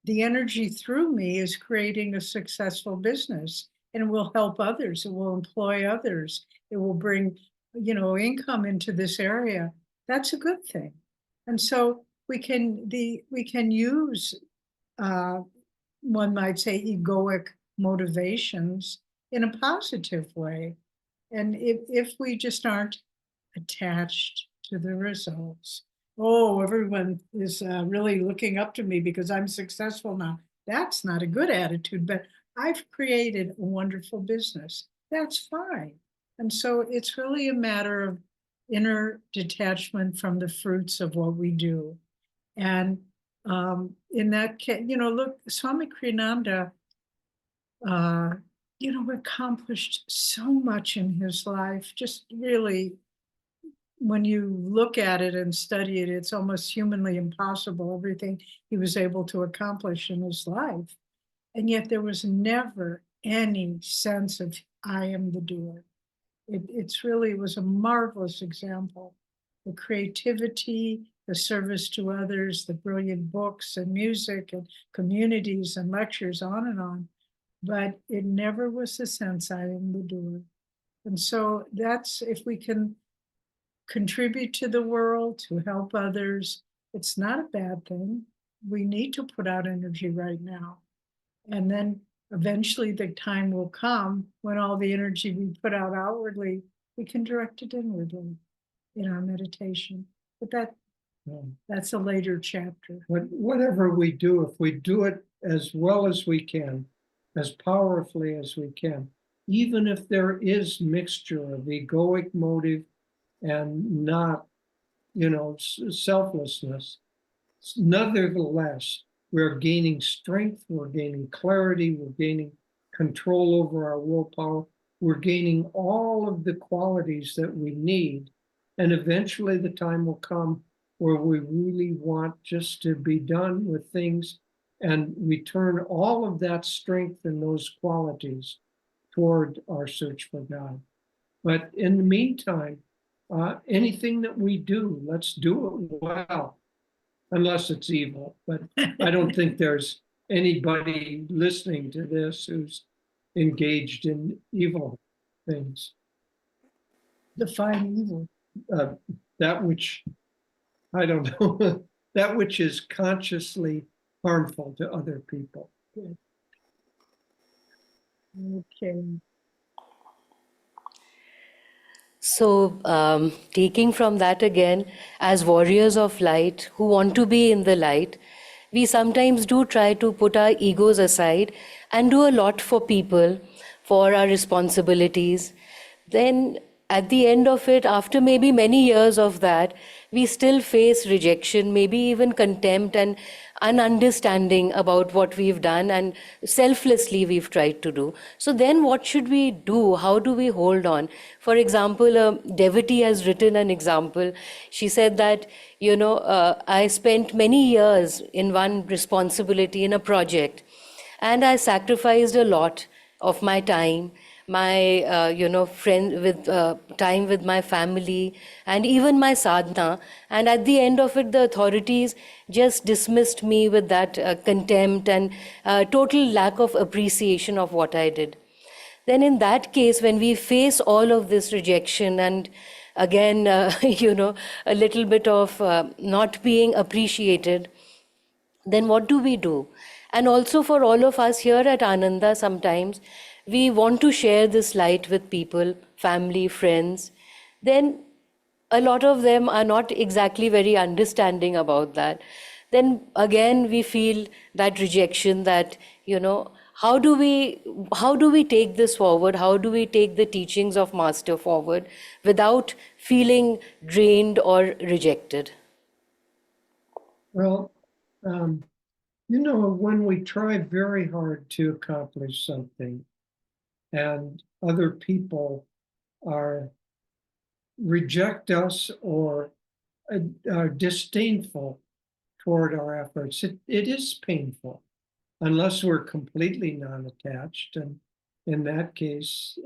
the energy through me is creating a successful business, and will help others. It will employ others. It will bring, income into this area. That's a good thing. And so we can use, one might say, egoic motivations in a positive way. And if we just aren't attached to the results. Oh, everyone is really looking up to me because I'm successful now. That's not a good attitude, but I've created a wonderful business. That's fine. And so it's really a matter of inner detachment from the fruits of what we do. And in that case, look, Swami Kriyananda, accomplished so much in his life, just really, when you look at it and study it, it's almost humanly impossible, everything he was able to accomplish in his life. And yet there was never any sense of, I am the doer. It was a marvelous example. The creativity, the service to others, the brilliant books and music and communities and lectures, on and on. But it never was the sense, I am the doer. And so that's, if we can contribute to the world, to help others, it's not a bad thing. We need to put out energy right now. And then eventually the time will come when all the energy we put out outwardly, we can direct it inwardly in our meditation. But That's a later chapter. Whatever we do, if we do it as well as we can, as powerfully as we can, even if there is mixture of egoic motive and not, selflessness, nevertheless, we're gaining strength, we're gaining clarity, we're gaining control over our willpower, we're gaining all of the qualities that we need. And eventually the time will come where we really want just to be done with things, and we turn all of that strength and those qualities toward our search for God. But in the meantime, anything that we do, let's do it well, unless it's evil. But I don't think there's anybody listening to this who's engaged in evil things. Define evil. That which, I don't know, that which is consciously harmful to other people. Okay. So, taking from that again, as warriors of light who want to be in the light, we sometimes do try to put our egos aside and do a lot for people, for our responsibilities. Then, at the end of it, after maybe many years of that, we still face rejection, maybe even contempt and ununderstanding about what we've done and selflessly we've tried to do. So then what should we do? How do we hold on? For example, a devotee has written an example. She said that, I spent many years in one responsibility in a project, and I sacrificed a lot of my time, my friend with time with my family, and even my sadhana. And at the end of it, the authorities just dismissed me with that contempt and total lack of appreciation of what I did. Then in that case, when we face all of this rejection and again, a little bit of not being appreciated, then what do we do? And also for all of us here at Ananda, sometimes we want to share this light with people, family, friends. Then a lot of them are not exactly very understanding about that. Then again, we feel that rejection, that, how do we take this forward? How do we take the teachings of Master forward without feeling drained or rejected? Well, when we try very hard to accomplish something and other people reject us or are disdainful toward our efforts, it is painful, unless we're completely non-attached. And in that case,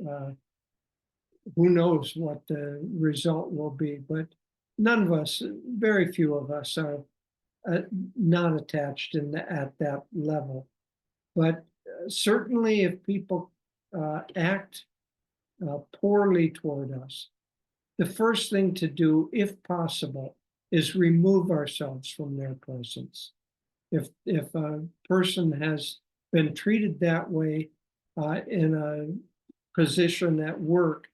who knows what the result will be. But none of us, very few of us, are not attached at that level. But certainly if people act poorly toward us, the first thing to do, if possible, is remove ourselves from their presence. If a person has been treated that way in a position at work,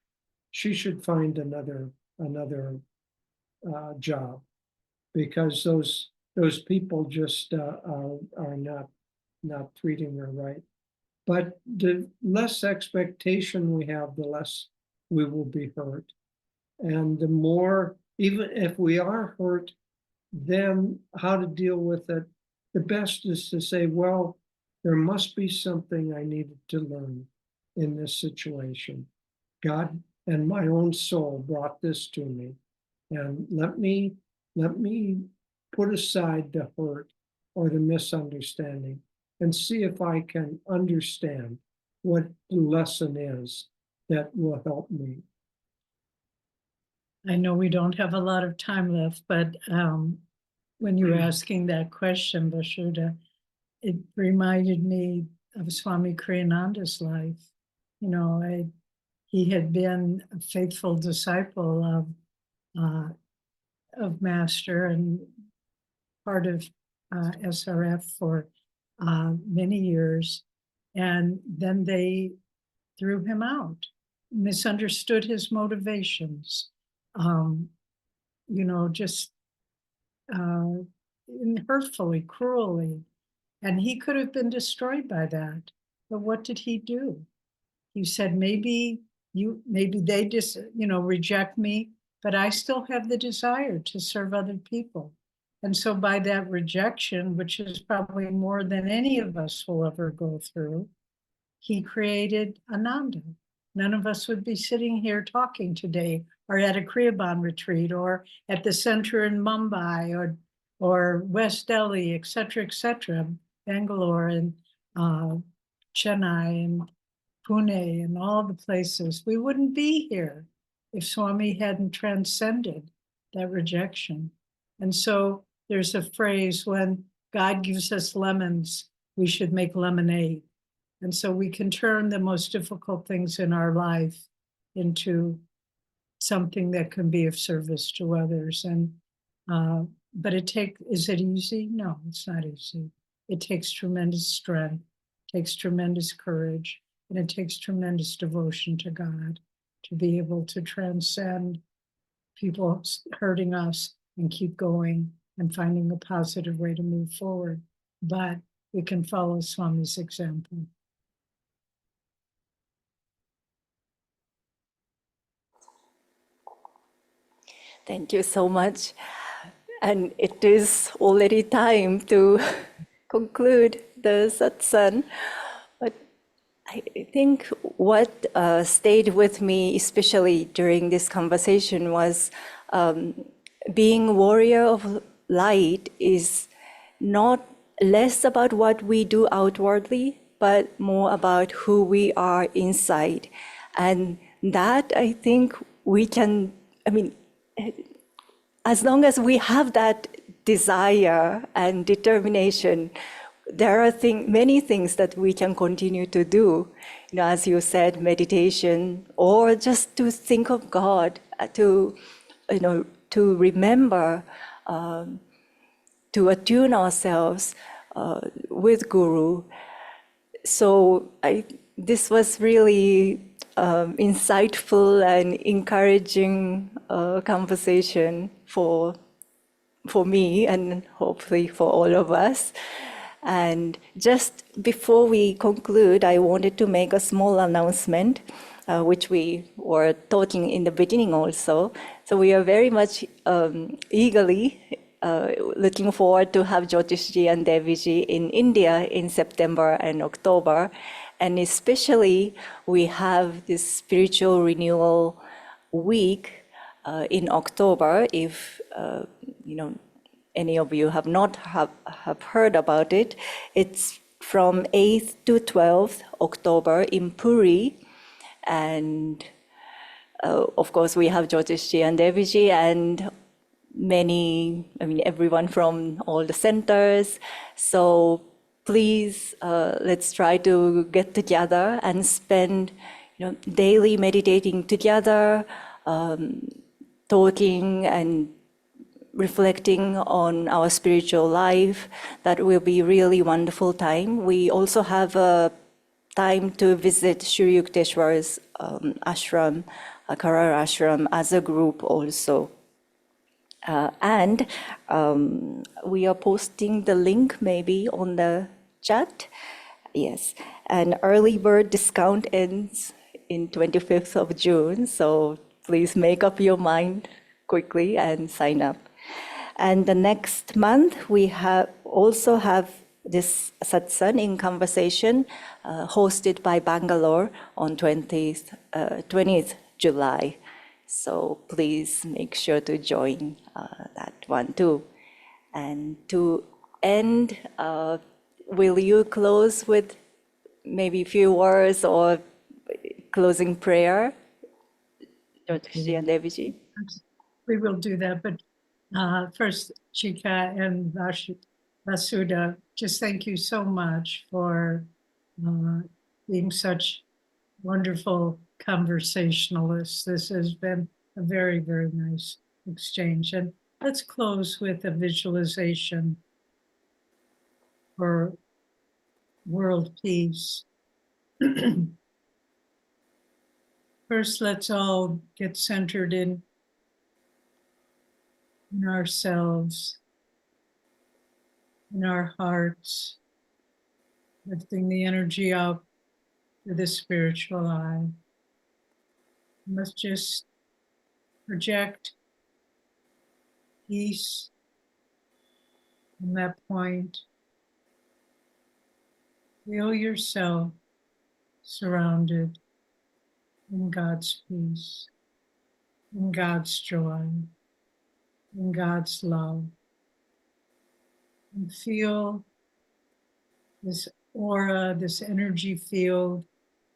she should find another job, because those people just are not treating her right. But the less expectation we have, the less we will be hurt. And the more, even if we are hurt, then how to deal with it, the best is to say, well, there must be something I needed to learn in this situation. God and my own soul brought this to me, and let me put aside the hurt or the misunderstanding and see if I can understand what the lesson is that will help me. I know we don't have a lot of time left, but when you were asking that question, Vasudha, it reminded me of Swami Kriyananda's life. He had been a faithful disciple of Master and part of SRF for many years. And then they threw him out, misunderstood his motivations. Just hurtfully, cruelly, and he could have been destroyed by that. But what did he do? He said, maybe they just, reject me, but I still have the desire to serve other people. And so by that rejection, which is probably more than any of us will ever go through, he created Ananda. None of us would be sitting here talking today, or at a Kriyaban retreat, or at the center in Mumbai, or West Delhi, et cetera, Bangalore and Chennai and Pune and all the places. We wouldn't be here if Swami hadn't transcended that rejection. And so there's a phrase, when God gives us lemons, we should make lemonade. And so we can turn the most difficult things in our life into something that can be of service to others. And but is it easy? No, it's not easy. It takes tremendous strength, takes tremendous courage, and it takes tremendous devotion to God to be able to transcend people hurting us and keep going and finding a positive way to move forward. But we can follow Swami's example. Thank you so much. And it is already time to conclude the satsang. But I think what stayed with me, especially during this conversation, was being warrior of light is not less about what we do outwardly, but more about who we are inside. And that, I think, we can, as long as we have that desire and determination, there are many things that we can continue to do. As you said, meditation, or just to think of God, to remember, to attune ourselves with Guru. So this was really insightful and encouraging conversation for me, and hopefully for all of us. And just before we conclude, I wanted to make a small announcement, which we were talking in the beginning also. So we are very much eagerly looking forward to have Jyotish and Devi in India in September and October. And especially, we have this spiritual renewal week in October. If any of you have not have heard about it, it's from 8th to 12th October in Puri. And of course, we have Jyotish and Devi and everyone from all the centers. So please, let's try to get together and spend daily meditating together, talking and reflecting on our spiritual life. That will be really wonderful time. We also have a time to visit Shri Yukteswar's ashram, Karar ashram, as a group also. And we are posting the link maybe on the chat. Yes, and early bird discount ends in 25th of June, so please make up your mind quickly and sign up. And the next month, we also have this satsang in conversation hosted by Bangalore on 20th July. So please make sure to join that one too. And to end, will you close with maybe a few words or closing prayer? Jyotish and Devi? We will do that, but first, Chika and Vasudha, just thank you so much for being such wonderful conversationalists. This has been a very, very nice exchange. And let's close with a visualization for world peace. First, let's all get centered in ourselves in our hearts, lifting the energy up to the spiritual eye. Let's just project peace from that point. Feel yourself surrounded in God's peace, in God's joy, in God's love. And feel this aura, this energy field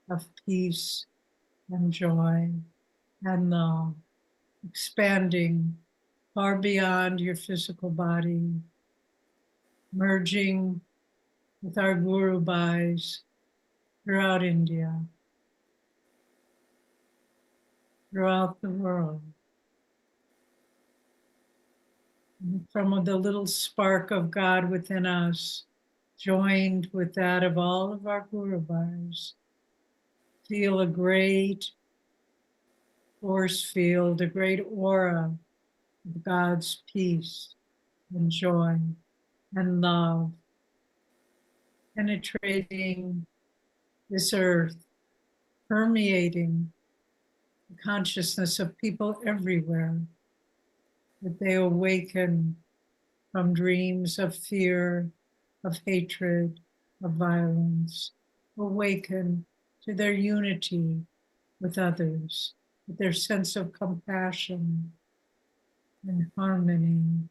of peace and joy and love, expanding far beyond your physical body, merging with our Guru Bhais throughout India, throughout the world. And from the little spark of God within us, joined with that of all of our Guru Bhais, feel a great force field, a great aura of God's peace and joy and love penetrating this earth, permeating the consciousness of people everywhere, that they awaken from dreams of fear, of hatred, of violence, awaken to their unity with others, with their sense of compassion and harmony.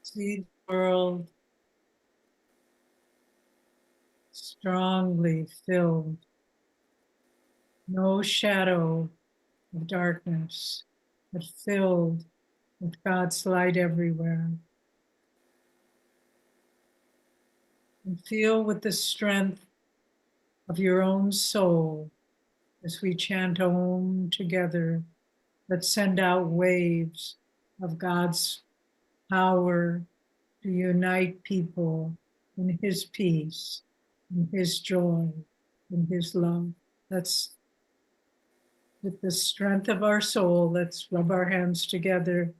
See the world strongly filled, no shadow of darkness, but filled with God's light everywhere. And feel with the strength of your own soul as we chant Om together. Let's send out waves of God's power to unite people in His peace, in His joy, in His love. Let's, with the strength of our soul, let's rub our hands together,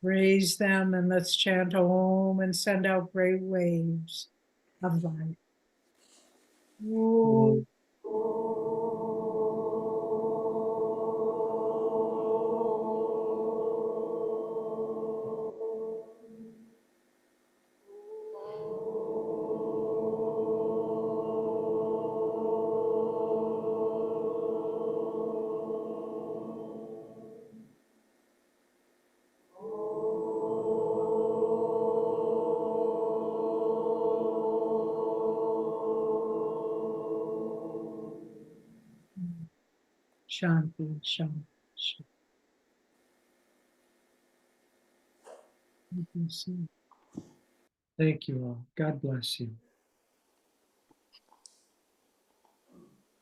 raise them, and let's chant Om and send out great waves of light. Om. Shanti, Shanti, Shanti. Thank you all. God bless you.